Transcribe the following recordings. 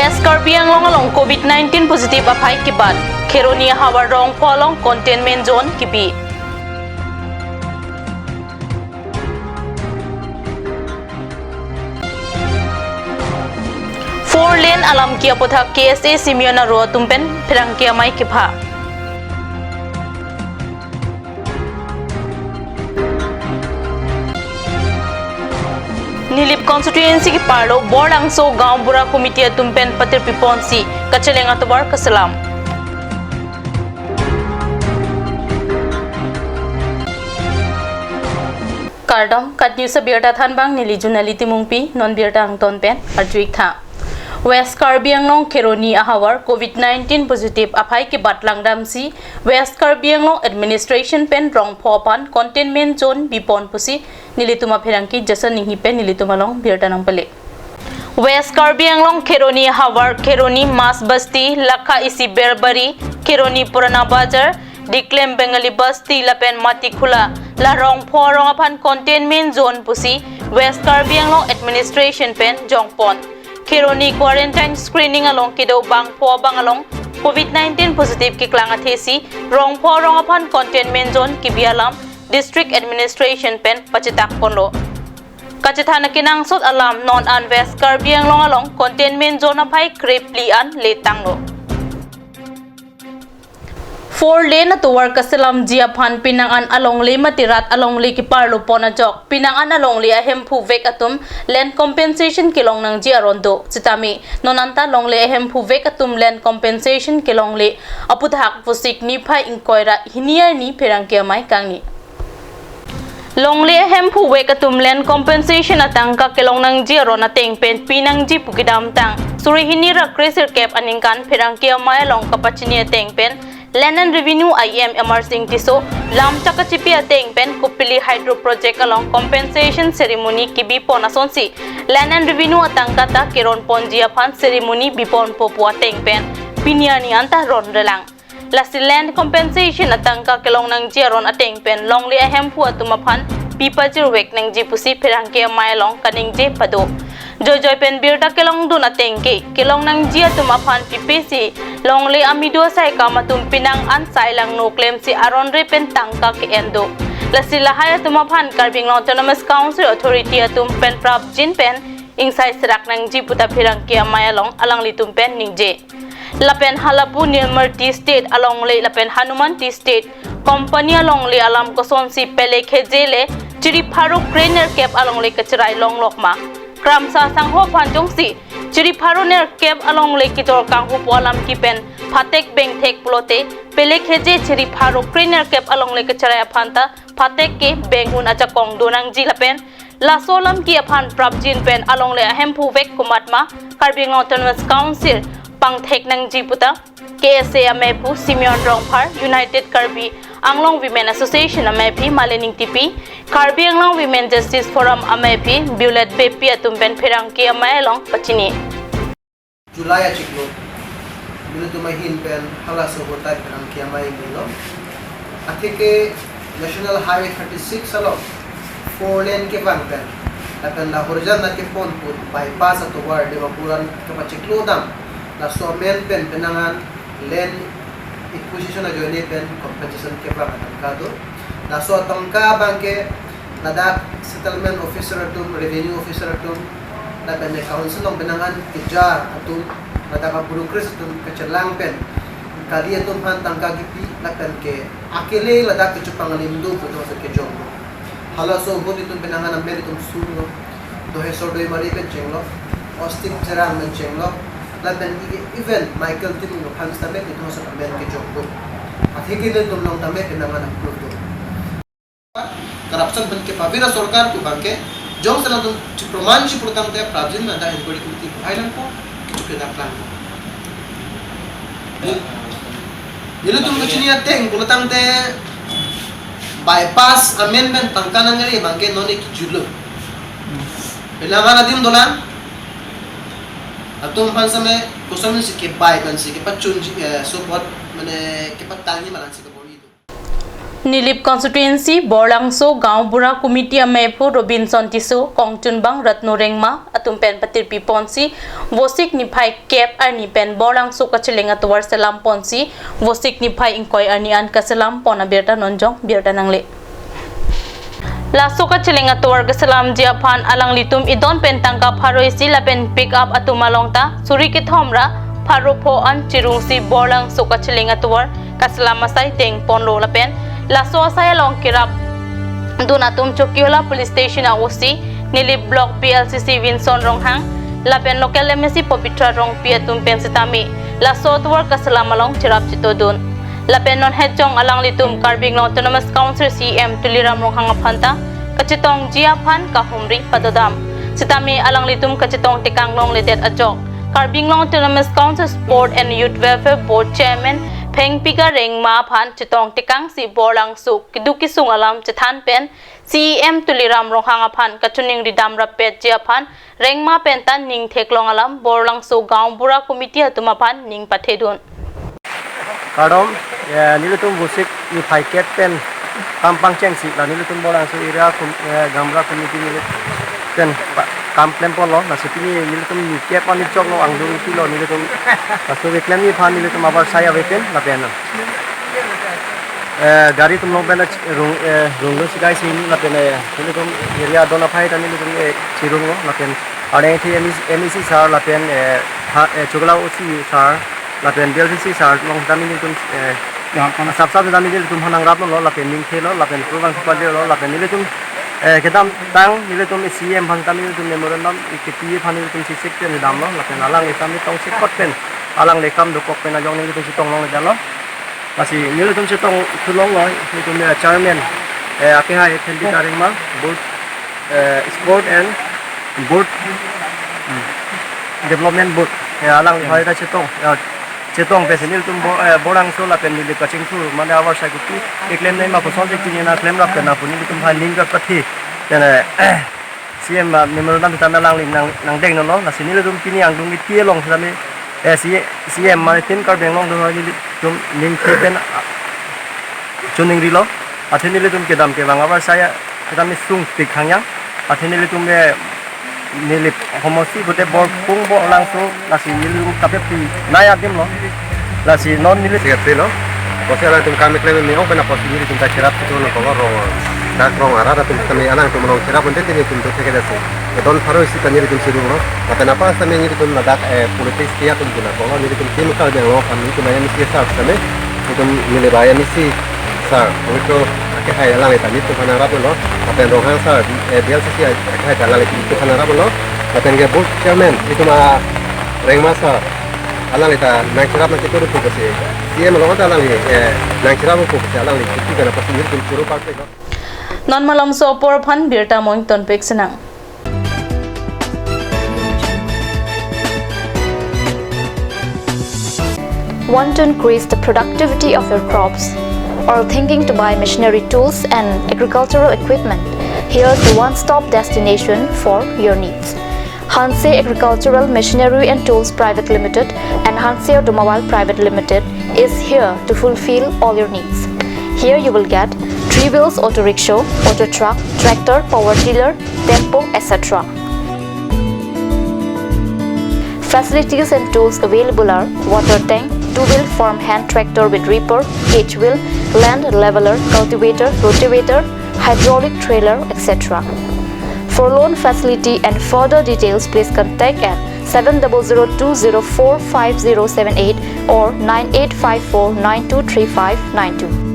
West Karbi along COVID-19 positive apai kibat. Keroni hawar rong polong containment zone kibi. Four lane alam kia potha KSA Simiona ro tumpen perang kia mai kipha. Nilip constituency ki parlo Borangso gaon bura committee tumpen patir piponsi kacheleng atobar kasalam. Kardam kat news sa birta than bang nili junaliti mungpi non birta ang tonpen arjuik tha. West Karbi anglong Keroni ahawar COVID-19 positive apai ke batlang damsi West Karbi anglong administration pen rong popan containment zone bipon pusi nilituma pherangki jasa ninghi pen nilitumalong birta nang pale. West Karbi anglong Keroni ahawar Keroni Mas Basti Lakha isi Berbari Keroni Purana Bazar Diklem Bengali Basti lapen mati khula la rong pho rong apan containment zone pusi West Karbi anglong administration pen jongpon Keroni quarantine screening along kido bang po bang along COVID-19 positive ki klanga thesi rong po rong apan containment zone kibialam district administration pen pachitak ponlo kachithana kinang sot alam non an West Karbi along containment zone apai krepli an letanglo. Four lane at work kasalam jiaphan pinangan along le matirat along le ki parlo pona jok pinangan along le ahem phu vek atum land compensation kilong nang jiarondo sitami nonanta long le ahem phu vek atum land compensation kilong le aputhak pusik ni phai inkoira hiniar ni perangkia mai kangni long le ahem phu vek atum land compensation atangka kilong nang jiaron ateng pen pinang ji pukidam tang suri hinira crescer cap aningkan perangkia mai long kapachini ateng pen Land and Revenue IM Emersing Tiso Lam Chakachipi Ateng Pen Kupili Hydro Project along compensation ceremony kibi ponasonsi Land and Revenue Atangkata Kiron Ponjia Pan ceremony bipon popo Ateng Pen Pinyani anta ron relang Lasi land compensation atangka kelong nang jiaron Ateng Pen long li ahem pu atumapan pipa jirwek nang jipusi perangke mailong kaning je pado Jojoy pen birta kelong dun atengke kelong nang jia tumapan pipisi long le amido sai kamatum pinang ansai lang no claim si aron re pen tangka ke endo la sila haya tumapan Karbing Autonomous Council Authority atum pen prap jin pen ingsai serak nang jiputa pirang kia mayalong alang litum pen ningje lapen halapu nilmerti state along le lapen hanumanti state company along le alam koson si pele khejele chiri pharu craner cap along le kachrai long lokma Kram sa sangho panjong si chiri pharo ner cap along le kitor kang hu polam ki pen phatek beng thek plote pele kheje chiri pharo craner cap along le kachrai phanta phatek ke beng hun acha kong donang ji lapen la solam ki aphan prabjin pen along le ahem phu vek kumatma Karbing Autonomous Council pang thek nang jiputa KSA amepu Simeon Rongphar United Karbi Anglong Women Association amepi Malening TP Karbi Anglong Women Justice Forum amepi Bulet Bepi atumben Perangki amayalong pachini July achiklo bilo tumahin pen hala so hota Perangki amayilo atheke National Highway 36 alo 4 lane ke bang pen akan la horizon na ke pon put bypass ato war dewapuran kapachiklo dam la so men pen penangan land acquisition na joine pen compensation ke bang atangkado na so atangka bangke nadak settlement officer atum revenue officer atum na pen council ng penangan kejar atum nadak bureaucracy atum kecerlang pen kali atum han tangka gipi lakan ke akele ladak kecupang limdu betul sa kejong hala so bodi tum penangan amber tum suno dohe so doi mari pen chenglo ostik cerang men chenglo ladan event Michael tim no han stabe itu sa amber kejong athiki le tum long tame penangan approve corruption ban ke pavira sarkar ku banke jong sala tum proman chi protam te prajin na da inquiry committee island ko kitu ke da plan Dilo tum kachini ateng kulatang te bypass amendment tangkanan ngari bangke noni kijulo. Bilangan natin dolan. Atum pansame kusam si ke bay ban si ke pachun support mane ke patangi malan si ke boli. Nilip constituency Borlangso Gaon Bura Committee Amepu Robinson Tisu Kongchunbang Ratno Rengma Atumpen Patir Piponsi Vosik Nipai Kep Arni Pen Borlangso Kachilinga Tuwar Salam Ponsi Vosik Nipai Inkoy Arnian Kasalam Pona Birta Nonjong Birta Nangle Laso Kachilinga Tuwar Kasalam Jiapan Alang Litum Idon Pentangka Paroi Sila Pen Pick Up Atumalongta Surikit Homra Paropo An Chirungsi Borlangso Kachilinga Tuwar Kasalam Masay Teng Ponlo Lapen Laso saya long kirap Dunatum Chokiola Police Station Aosi Nilip Block BLCC Vinson Ronghang Lapen Local MSC Popitra Rong Piatum Pensitami Laso Tuwar Kasalama long Chirap Chitodun Lapen non Hedjong Alang Litum Karbi Autonomous Council CM Tuliram Ronghang Apanta Kachitong Jiapan Kahumri Padodam Sitami Alang Litum Kachitong Tikang Long Lidet Ajok Karbi Autonomous Council Sport and Youth Welfare Board Chairman Peng Piga Reng Ma Phan Chitong Tikang Si Borlang Suk Kiduki Sung Alam Chithan Pen CEM Tuliram Ronghang Phan Kachuning Ridam Rapet Jiapan Reng Ma Pen Tan Ning Theklong Alam Borlang Suk Gaon Bura Committee Atuma Phan Ning Pathedun Kadom Nilutum Busik Ni Paiket Pen Kampang Chengsi La Nilutum Borlang Suk Area Gambra Committee Nilutum Kamplem Polo Nasipini Nilutum Nikiat Pani Chok No Angdung Kilo Nilutum Pasu Viklem Ni Phan Nilutum Abar Saya Veken La Pena Gari Tum Long Pena Runglu Sikai Sin La Pena Nilutum Area Dona Pai Dan Nilutum Chirungo La Pena Ade Thi MEC Sar La Pena Chogla Osi Sar La Pena BLCC Sar Long Dami Nilutum Sab Dami Nilutum Hanang Rap No La Pena Ning Thelo La Pena Provan Kupalio La Pena Nilutum Kedam tang nilutum CM Bhantam nilutum memorandum IKP Nilutum Sisik Pen Dam Lo Lapen Alang Isami Tong Sikot Pen Alang Lekam Dukok Pen Ajong nilutum Sitong Long Dalo Masih nilutum Sitong Tulong Lo nilutum Chairman Akihai Tendi Taringma Board Sport and Board Development Board Alang Haida Sitong Chetong pesenil tum borang so la pen ni kaching thu mane awar sa guti eklem nei ma posol jek ni na claim rap na puni tum ha ning ka pathi tena CM memorandum tan lang ling nang deng no na sinil tum pini ang dung ti long sami CM ma tin kar beng long do ni tum ning pen chuning ri lo athenil tum ke dam ke bang awar saya kedam ni sung tik hangyang athenil tum Nilip homosi gote bor pung bo langsung nasi nilu kape pi naya dim lo nasi non nilip Sigatri lo, kosera tum kami klem mi open apa sini tum tak cerap tu no kogor ro, dak ro arada tum kami anang tum no cerap pun tadi tum tu kena dasi, don faro isi kan tum siru lo, apa napa sami ni tum nadak politik dia tum guna kogor ni tum tim kal dia lo kami tum ayam misi sar sami, tum nilai bayar misi sar, itu hai alang itu ni tu kan arab lo, apa yang rohang sar, dia sisi hai alang itu kan arab lo, apa yang dia board chairman itu mah reng masa alang itu nang cerap nanti tu tu kasi dia malah ada alang nang cerap tu kasi alang itu kan apa sendiri tu suruh partai lo. Non Malam So Por Phan Birta Moing Ton Pek Senang Want to increase the productivity of your crops or thinking to buy machinery tools and agricultural equipment? Here's the one-stop destination for your needs. Hanse Agricultural Machinery and Tools Private Limited and Hanse Automobile Private Limited is here to fulfill all your needs. Here you will get 3 wheels auto rickshaw, auto truck, tractor, power tiller, tempo, etc. Facilities and tools available are water tank, 2-wheel farm hand tractor with reaper, H-wheel, land leveler, cultivator, rotavator, hydraulic trailer, etc. For loan facility and further details, please contact at 7002045078 or 9854923592.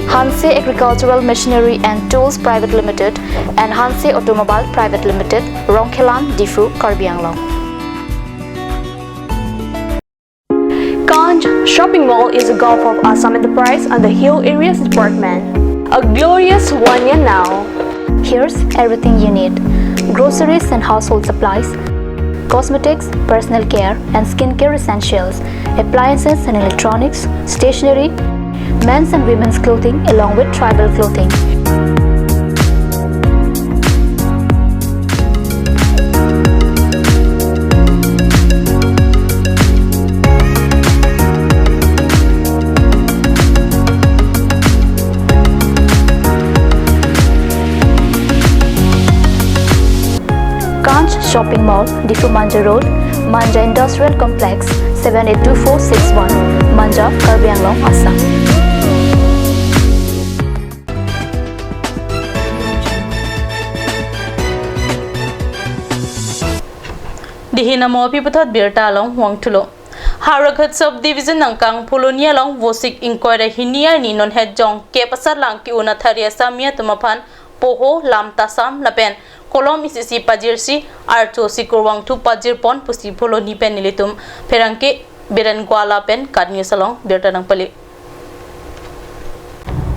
Hanse Agricultural Machinery and Tools Private Limited and Hanse Automobile Private Limited, Rongkhelan, Difu, Karbi Anglong. Kanj Shopping Mall is a Gulf of Assam enterprise and the Hill Areas Department. A glorious 1 year now. Here's everything you need: groceries and household supplies, cosmetics, personal care and skincare essentials, appliances and electronics, stationery, men's and women's clothing along with tribal clothing. Punch Shopping Mall, Difu Manja Road, Manja Industrial Complex, 782461, Manja, Karbi Anglong, Assam. Dihinamo pipathot birta long huang tulo. Haragat subdivision ng kang Polonia long vosik inquiry hinia ni non head jong ke pasar lang ki una tharia samia tumapan poho lam tasam lapen kolom isisi pajirsi arto sikurwang tu pajir pon pusi Poloni pen nilitum perangke beren gwala pen kadnya salong birta nang pali.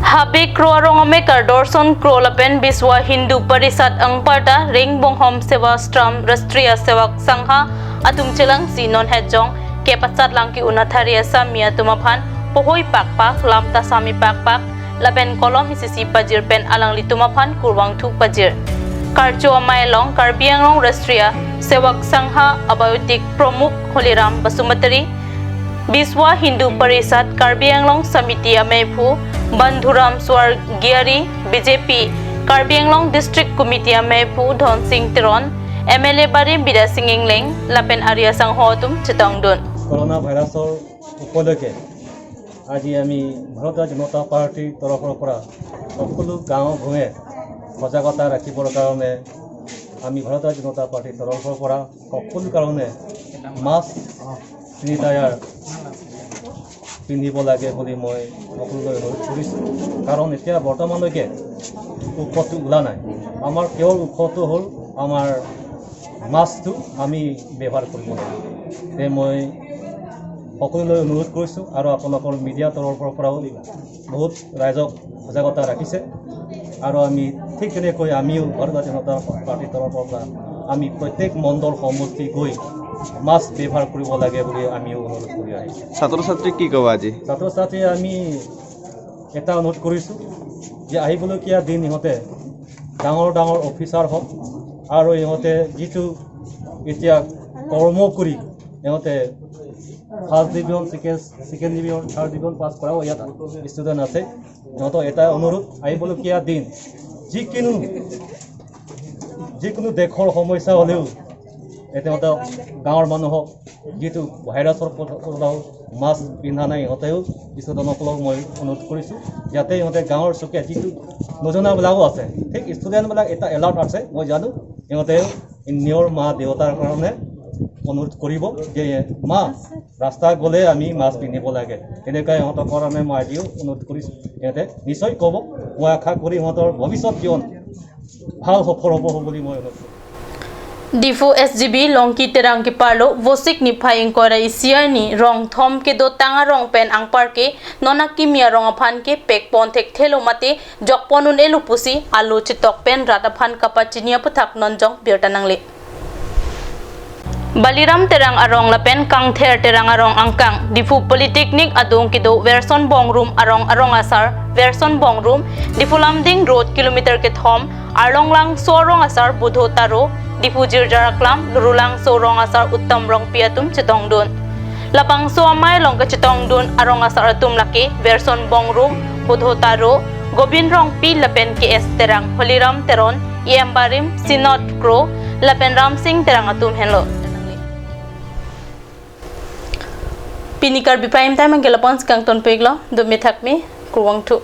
Habe kroarong ame kardorson krolapen biswa Hindu Parisad ang parta ringbong hom sewa stram rastriya sewak sangha atum chelang si non hejong ke patsat lang ki una tharia samia tumaphan pohoi pakpak lamta sami pakpak laben kolom isisi pajir pen alang litumaphan kurwang thuk pajir karcho amai long karbiangrong rastriya sewak sangha abayotik promuk holiram basumatari biswa Hindu Parisad Karbi Anglong Samiti Amephu Bandhuram Swar Giari BJP Karbi Anglong District Committee Amephu Dhon Singh Tiron MLA Barim Bida Singh Ingleng Lapen Arya Sanghotum Chitongdun Corona Virusor উপলক্ষে আজি আমি ভাৰতীয় জনতা পাৰ্টিৰ তৰফৰ পৰা সকলো গাঁও ভূঞে সজাগতা ৰাখিবৰ কাৰণে আমি ভাৰতীয় জনতা পাৰ্টিৰ তৰফৰ পৰা সকলো কাৰণে মাস্ক চেনিটাইজাৰ পিন্ধিব লাগে বুলি মই সকলোলৈ অনুৰোধ কৰিছোঁ কাৰণ এতিয়া বৰ্তমানলৈকে উৎসটো ওলা নাই আমাৰ কেৱল উৎসটো হ'ল আমাৰ মাস্কটো আমি ব্যৱহাৰ কৰিব লাগে মই সকলোলৈ অনুৰোধ কৰিছোঁ আৰু আপোনালোকৰ মিডিয়া তৰফৰ পৰাও বহুত ৰাইজক সজাগতা ৰাখিছে আৰু আমি ঠিক তেনেকৈ আমিও ভাৰতীয় জনতা পাৰ্টিৰ তৰফৰ পৰা আমি প্ৰত্যেক মণ্ডল সমষ্টি গৈ মাস্ক ব্যৱহাৰ কৰিব লাগে বুলি আমিও অনুৰোধ কৰি আহিছোঁ ছাত্ৰ ছাত্ৰীক কি ক'ব আজি ছাত্ৰ ছাত্ৰী আমি এটা অনুৰোধ কৰিছোঁ যে আহিবলগীয়া দিন ইহঁতে ডাঙৰ ডাঙৰ অফিচাৰ হওক আৰু ইহঁতে যিটো এতিয়া কৰ্ম কৰি ইহঁতে first division second division third division pass কৰাও ইয়াত ষ্টুডেণ্ট আছে ইহঁতৰ এটা অনুৰোধ আহিবলগীয়া দিন যিকোনো দেশৰ সমস্যা হ'লেও এতিয়া গাঁৱৰ মানুহক যিটো ভাইৰাছৰ পৰাও মাস্ক পিন্ধা নাই ইহঁতেও ষ্টুডেণ্টসকলক মই অনুৰোধ কৰিছোঁ যাতে ইহঁতে গাঁৱৰ চুকে যিটো নজনাবিলাকো আছে ঠিক ষ্টুডেণ্টবিলাক এটা এলাৰ্ট আছে মই জানো ইহঁতে নিজৰ মা দেউতাৰ কাৰণে অনুৰোধ কৰিব যে মা ৰাস্তা গ'লে আমি মাস্ক পিন্ধিব লাগে তেনেকৈ ইহঁতৰ কাৰণে মই আজিও অনুৰোধ কৰিছোঁ ইহঁতে নিশ্চয় ক'ব মই আশা কৰি ইহঁতৰ ভৱিষ্যত জীৱন ভাল সফল হ'ব বুলি মই অনুৰোধ কৰোঁ Difu SGB longki terang ki parlo vosik ni phai inquire isiar ni rong thom ke do tanga rong pen ang parke nona kimia rong aphan ke pek pon thek thelo mate jok ponun elu pusi alu chitok pen rata phan kapachinia puthak nonjong birtanangle Baliram terang arong lapen kang ther terang arong angkang Difu Polytechnic adung kido version bongroom arong asar version bongroom Difu Lamding road kilometer ke thom arlonglang sorong asar budho taro Difu Jirjaraklam lurulang sorong asar uttam rong piatum chitongdun lapang soamai long ka chitongdun arong asar atum laki version bongroom budho taro gobin rong pi lapen ke es terang holiram teron iambarim sinot kro lapen ram singh terang atum henlo Pinikar bipaim tayo manggelapon sa kang tonpeglo, dumithak mi, kurwang tu.